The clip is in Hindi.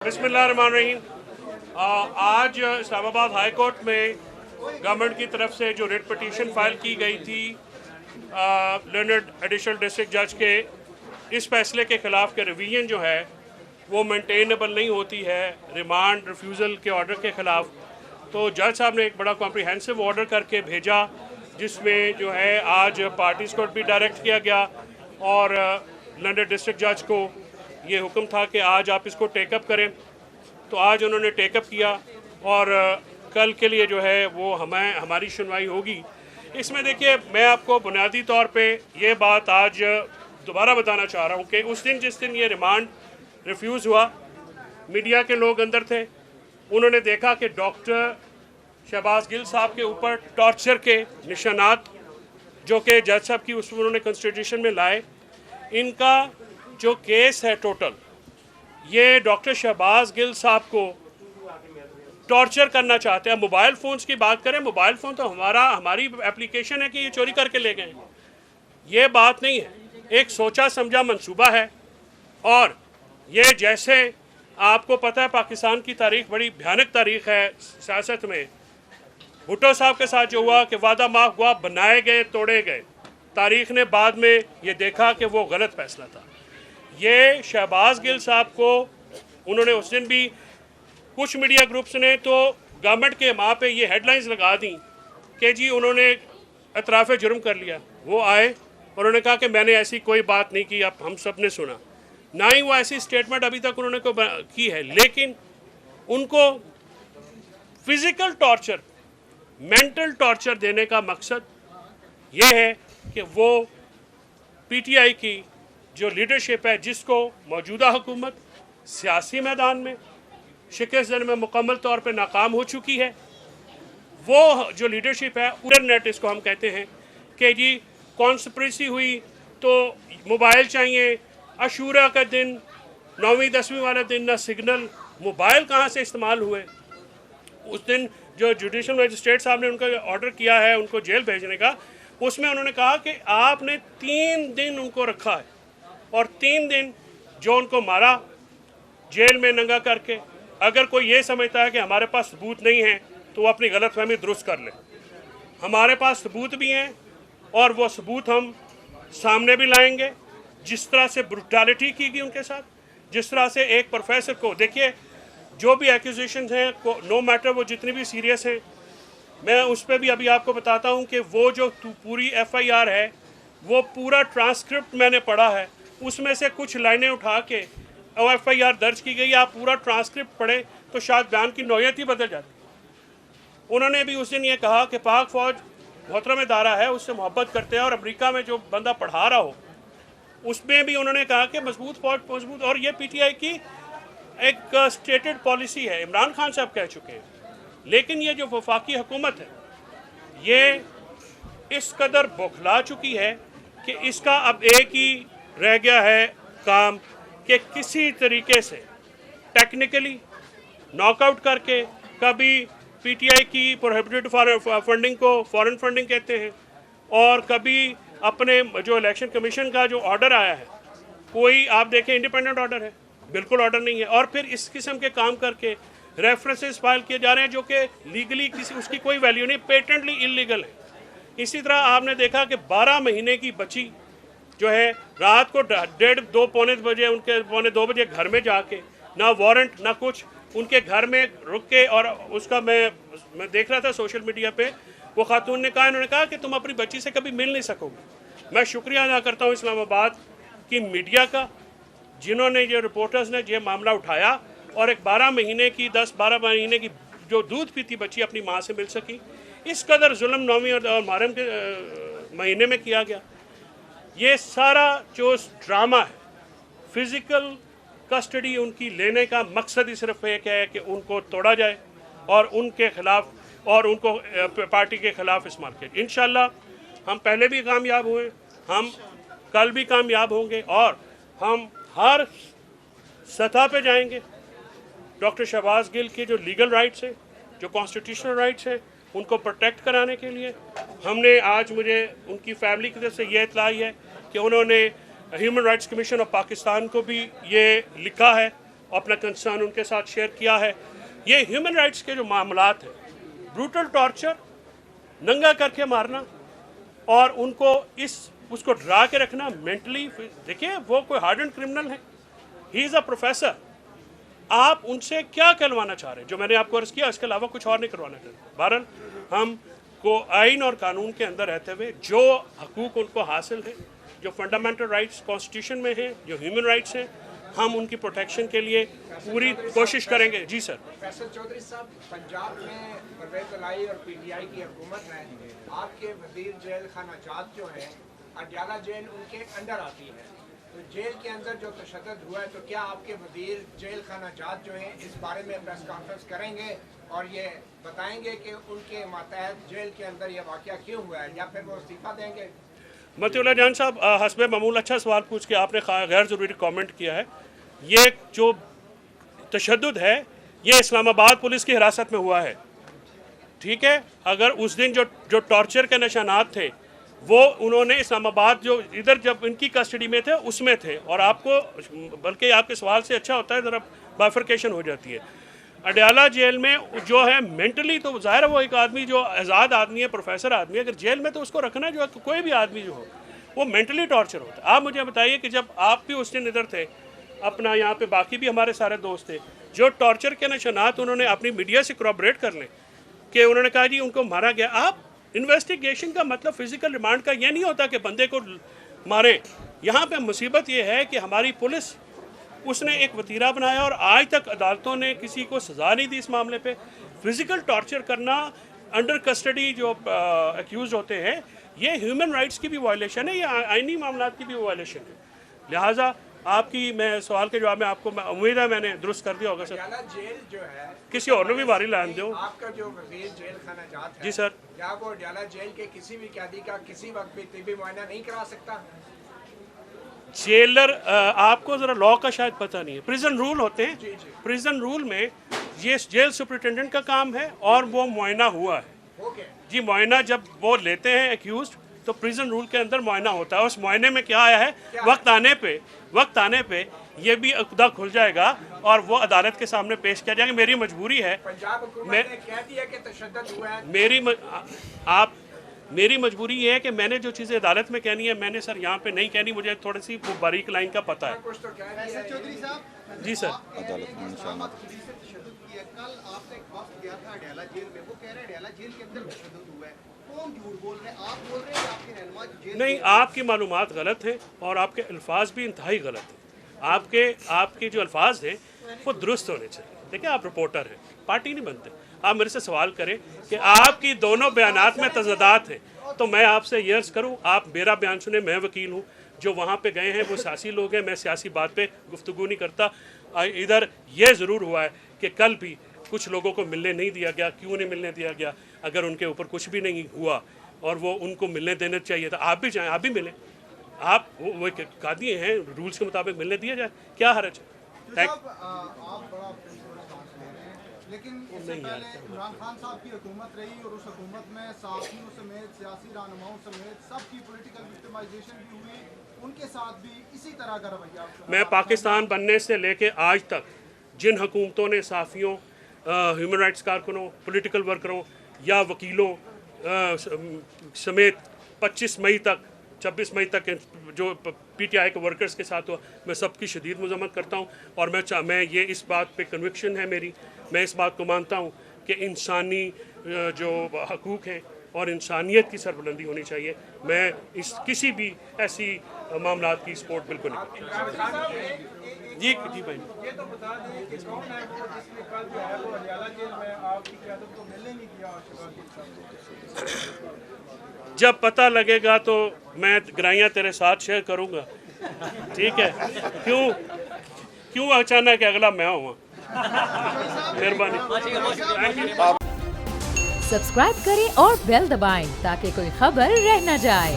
बिस्मिल्लाहिर्रहमानिर्रहीम। आज इस्लामाबाद हाई कोर्ट में गवर्नमेंट की तरफ से जो रिट पटिशन फाइल की गई थी लर्नड एडिशनल डिस्ट्रिक्ट जज के इस फैसले के ख़िलाफ़ के रिवीजन जो है वो मेंटेनेबल नहीं होती है रिमांड रिफ्यूज़ल के ऑर्डर के ख़िलाफ़। तो जज साहब ने एक बड़ा कॉम्प्रिहेंसिव ऑर्डर करके भेजा जिसमें जो है आज पार्टीज़ को भी डायरेक्ट किया गया और लर्नड डिस्ट्रिक्ट जज को ये हुक्म था कि आज आप इसको टेकअप करें। तो आज उन्होंने टेकअप किया और कल के लिए जो है वो हमारी सुनवाई होगी। इसमें देखिए, मैं आपको बुनियादी तौर पे ये बात आज दोबारा बताना चाह रहा हूँ कि उस दिन जिस दिन ये रिमांड रिफ्यूज़ हुआ, मीडिया के लोग अंदर थे, उन्होंने देखा कि डॉक्टर शहबाज गिल साहब के ऊपर टॉर्चर के निशानात जो कि जज साहब की उस उन्होंने कॉन्स्टिट्यूशन में लाए। इनका जो केस है टोटल, ये डॉक्टर शहबाज गिल साहब को टॉर्चर करना चाहते हैं। मोबाइल फ़ोन्स की बात करें, मोबाइल फ़ोन तो हमारी एप्लीकेशन है कि ये चोरी करके ले गए। ये बात नहीं है, एक सोचा समझा मंसूबा है। और ये जैसे आपको पता है पाकिस्तान की तारीख बड़ी भयानक तारीख है सियासत में। भुट्टो साहब के साथ जो हुआ कि वादा माफ हुआ, बनाए गए, तोड़े गए। तारीख ने बाद में ये देखा कि वो गलत फैसला था। ये शहबाज गिल साहब को उन्होंने उस दिन भी कुछ मीडिया ग्रुप्स ने तो गवर्नमेंट के माँ पे ये हेडलाइंस लगा दी कि जी उन्होंने एतराफ़ जुर्म कर लिया। वो आए और उन्होंने कहा कि मैंने ऐसी कोई बात नहीं की। अब हम सब ने सुना, ना ही वो ऐसी स्टेटमेंट अभी तक उन्होंने की है। लेकिन उनको फिज़िकल टॉर्चर, मेंटल टॉर्चर देने का मकसद ये है कि वो पीटीआई की जो लीडरशिप है, जिसको मौजूदा हुकूमत सियासी मैदान में शिकस्त देने में मुकम्मल तौर पे नाकाम हो चुकी है, वो जो लीडरशिप है इंटरनेट इसको हम कहते हैं कि जी कॉन्स्पिरेसी हुई तो मोबाइल चाहिए। अशूरा का दिन, 9वीं 10वीं वाला दिन, ना सिग्नल, मोबाइल कहाँ से इस्तेमाल हुए। उस दिन जो जुडिशल मजिस्ट्रेट साहब ने उनका ऑर्डर किया है उनको जेल भेजने का, उसमें उन्होंने कहा कि आपने 3 दिन उनको रखा है और 3 दिन जो उनको मारा जेल में नंगा करके। अगर कोई ये समझता है कि हमारे पास सबूत नहीं है तो वो अपनी गलतफहमी दुरुस्त कर ले। हमारे पास सबूत भी हैं और वो सबूत हम सामने भी लाएंगे। जिस तरह से ब्रुटैलिटी की गई उनके साथ, जिस तरह से एक प्रोफेसर को, देखिए जो भी एक्यूजेशंस हैं, नो मैटर वो जितनी भी सीरियस हैं, मैं उस पर भी अभी आपको बताता हूँ कि वो जो पूरी एफआईआर है वो पूरा ट्रांसक्रिप्ट मैंने पढ़ा है। उसमें से कुछ लाइनें उठा के एफआईआर दर्ज की गई। आप पूरा ट्रांसक्रिप्ट पढ़ें तो शायद बयान की नौयत ही बदल जाती। उन्होंने भी उस दिन ये कहा कि पाक फ़ौज मोहतरम इदारा है, उससे मोहब्बत करते हैं, और अमेरिका में जो बंदा पढ़ा रहा हो उसमें भी उन्होंने कहा कि मजबूत फ़ौज मजबूत। और ये पीटीआई की एक स्टेटेड पॉलिसी है, इमरान खान साहब कह चुके हैं। लेकिन ये जो वफाकी हुकूमत है ये इस कदर बौखला चुकी है कि इसका अब एक ही रह गया है काम कि किसी तरीके से टेक्निकली नॉकआउट करके, कभी पीटीआई की प्रोहिबिटेड फंडिंग को फॉरेन फंडिंग कहते हैं, और कभी अपने जो इलेक्शन कमीशन का जो ऑर्डर आया है, कोई आप देखें इंडिपेंडेंट ऑर्डर है, बिल्कुल ऑर्डर नहीं है, और फिर इस किस्म के काम करके रेफरेंसेस फाइल किए जा रहे हैं जो कि लीगली किसी उसकी कोई वैल्यू नहीं, पेटेंटली इलीगल है। इसी तरह आपने देखा कि 12 महीने की बच्ची जो है रात को 1:30 पौने बजे उनके पौने 2 बजे घर में जाके, ना वारंट ना कुछ, उनके घर में रुक के, और उसका मैं देख रहा था सोशल मीडिया पे, वो खातून ने कहा, इन्होंने कहा कि तुम अपनी बच्ची से कभी मिल नहीं सकोगे। मैं शुक्रिया अदा करता हूँ इस्लामाबाद की मीडिया का, जिन्होंने ये रिपोर्टर्स ने ये मामला उठाया और एक 12 महीने की 10-12 महीने की जो दूध पीती बच्ची अपनी माँ से मिल सकी। इस कदर जुल्म 9वीं और मुहर्रम के महीने में किया गया। ये सारा जो ड्रामा है, फिज़िकल कस्टडी उनकी लेने का मकसद ही सिर्फ एक है कि उनको तोड़ा जाए और उनके ख़िलाफ़, और उनको पार्टी के ख़िलाफ़ इस्तेमाल किया। इंशाअल्लाह हम पहले भी कामयाब हुए, हम कल भी कामयाब होंगे और हम हर सतह पे जाएंगे। डॉक्टर शहबाज गिल के जो लीगल राइट्स हैं, जो कॉन्स्टिट्यूशनल राइट्स हैं, उनको प्रोटेक्ट कराने के लिए हमने आज, मुझे उनकी फैमिली की तरफ से ये इत्तला है कि उन्होंने human rights commission of Pakistan को भी ये लिखा है अपना कंसर्न उनके साथ शेयर किया है। ये ह्यूमन राइट्स के जो मामलात हैं, ब्रूटल टॉर्चर, नंगा करके मारना और उनको उसको डरा के रखना मेंटली, देखिए वो कोई हार्डन क्रिमिनल है, ही इज़ अ प्रोफेसर, आप उनसे क्या करवाना चाह रहे हैं? जो मैंने आपको अर्ज़ किया इसके अलावा कुछ और नहीं करवाना चाह रहे। बहरहाल हम को आइन और कानून के अंदर रहते हुए जो हकूक़ उनको हासिल है, जो फंडामेंटल राइट्स कॉन्स्टिट्यूशन में हैं, जो ह्यूमन राइट्स हैं, हम उनकी प्रोटेक्शन के लिए पूरी कोशिश करेंगे। जी सर। फैसल चौधरी साहब, पंजाब में परवेज़ इलाही और पीटीआई की हुकूमत में आपके वजीर जेल खाना जात जो है, अडयाला जेल उनके अंडर आती है, तो जेल के अंदर जो तशद्दुद हुआ है, तो क्या आपके वजीर जेल खाना जात जो हैं इस बारे में प्रेस कॉन्फ्रेंस करेंगे और ये बताएंगे कि उनके मातहत जेल के अंदर ये वाक़या क्यों हुआ है, या फिर वो इस्तीफ़ा देंगे? मतीउल्लाह जान साहब, हस्ब मामूल अच्छा सवाल पूछ के आपने गैर ज़रूरी कमेंट किया है। ये जो तशद्दुद है ये इस्लामाबाद पुलिस की हिरासत में हुआ है, ठीक है। अगर उस दिन जो टॉर्चर के निशानात थे वो उन्होंने इस्लामाबाद जो इधर जब इनकी कस्टडी में थे उसमें थे, और आपको बल्कि आपके सवाल से अच्छा होता है ज़रा बाइफरकेशन हो जाती है। अडयाला जेल में जो है मेंटली तो ज़ाहिर है वो एक आदमी जो आज़ाद आदमी है, प्रोफेसर आदमी है, अगर जेल में तो उसको रखना जो है कोई भी आदमी जो हो वो मेंटली टॉर्चर होता है। आप मुझे बताइए कि जब आप भी उस दिन इधर थे, अपना यहाँ पे बाकी भी हमारे सारे दोस्त थे, जो टॉर्चर के निशानात उन्होंने अपनी मीडिया से करॉबरेट कर लें कि उन्होंने कहा जी उनको मारा गया। आप इन्वेस्टिगेशन का मतलब फिजिकल रिमांड का ये नहीं होता कि बंदे को मारें। यहाँ पे मुसीबत ये है कि हमारी पुलिस उसने एक वतीरा बनाया और आज तक अदालतों ने किसी को सज़ा नहीं दी इस मामले पे। फिजिकल टॉर्चर करना अंडर कस्टडी जो एक्यूज होते हैं, ये ह्यूमन राइट्स की भी वायलेशन है, ये आइनी मामलात की भी वायलेशन है। लिहाजा आपकी मैं सवाल के जवाब में आपको उम्मीद है मैंने दुरुस्त कर दिया होगा सर। जेल जो है किसी और ने भी वारी लान दो। आपका जो वजीर जेल खाना जात है, जी सर, क्या वो अडयाला जेल के किसी भी कैदी का किसी वक्त भी तिब्बी मुआयना नहीं करा सकता? जेलर आपको ज़रा लॉ का शायद पता नहीं है, प्रिजन रूल होते हैं, प्रिजन रूल में ये जेल सुपरिटेंडेंट का काम है और वो मुआयना हुआ है जी। मुआयना जब वो लेते हैं एक्यूज तो प्रिजन रूल के अंदर मुआयना होता है। उस मुआयने में क्या आया है, वक्त आने पे ये भी अक़दा खुल जाएगा और वो अदालत के सामने पेश किया जाएगा। मेरी मजबूरी है, पंजाब हुकूमत ने कह दिया कि तशद्दुद हुआ है। मेरी मजबूरी ये है कि मैंने जो चीज़ें अदालत में कहनी है मैंने सर यहाँ पे नहीं कहनी, मुझे थोड़ी सी वो बारीक लाइन का पता है। कुछ तो कह दिया है। चौधरी साहब, जी सर। अदालत में निशानात कल आपने एक वक्त गया था अडयाला जेल में, वो कह रहे हैं अडयाला जेल के अंदर तशद्दुद हुआ है। कौन झूठ बोल रहे हैं, आप बोल रहे हैं या आपके रहनुमा जेल? नहीं, आपकी मालूमात गलत है और आपके अल्फाज भी इंतहाई गलत हैं। आपके जो अल्फाज हैं वो दुरुस्त होने चाहिए। देखिए आप रिपोर्टर हैं, पार्टी नहीं बनते। आप मेरे से सवाल करें कि आपकी दोनों बयानात में तज़ादात हैं तो मैं आपसे ये अर्ज़ करूँ, आप मेरा बयान सुने, मैं वकील हूँ। जो वहाँ पे गए हैं वो सियासी लोग हैं, मैं सियासी बात पे गुफ्तगू नहीं करता। इधर ये ज़रूर हुआ है कि कल भी कुछ लोगों को मिलने नहीं दिया गया। क्यों नहीं मिलने दिया गया? अगर उनके ऊपर कुछ भी नहीं हुआ और वो उनको मिलने देना चाहिए था, आप भी जाएँ, आप भी मिलें। आप वो कादी हैं, रूल्स के मुताबिक मिलने दिया जाए, क्या हर्ज है? लेकिन इससे पहले इमरान खान साहब की हुकूमत रही और उस हुकूमत में सहाफ़ियों समेत सियासी रहनुमाओं समेत सबकी पॉलिटिकल विक्टिमाइजेशन भी हुई, उनके साथ भी इसी तरह का रवैया। मैं पाकिस्तान बनने से लेके आज तक जिन हुकूमतों ने सहाफ़ियों, ह्यूमन राइट्स कारकुनों, पॉलिटिकल वर्करों या वकीलों समेत 25 मई तक 26 मई तक जो पीटीआई के वर्कर्स के साथ हुआ, मैं सबकी शदीद मज़म्मत करता हूँ। और मैं ये इस बात पे कन्विक्शन है मेरी, मैं इस बात को मानता हूँ कि इंसानी जो हकूक़ हैं और इंसानियत की सरबुलंदी होनी चाहिए। मैं इस किसी भी ऐसी मामलात की सपोर्ट बिल्कुल नहीं। जी भाई, ये तो बता दें कि कौन है वो जिसने कल जो है वो अडयाला जेल में आपकी क़यादत को मिलने नहीं दिया? जब पता लगेगा तो मैं गराइयाँ तेरे साथ शेयर करूँगा, ठीक है? क्यों अचानक अगला मैं हुआ? मेहरबानी। सब्सक्राइब करें और बेल दबाएं ताकि कोई खबर रह न जाए।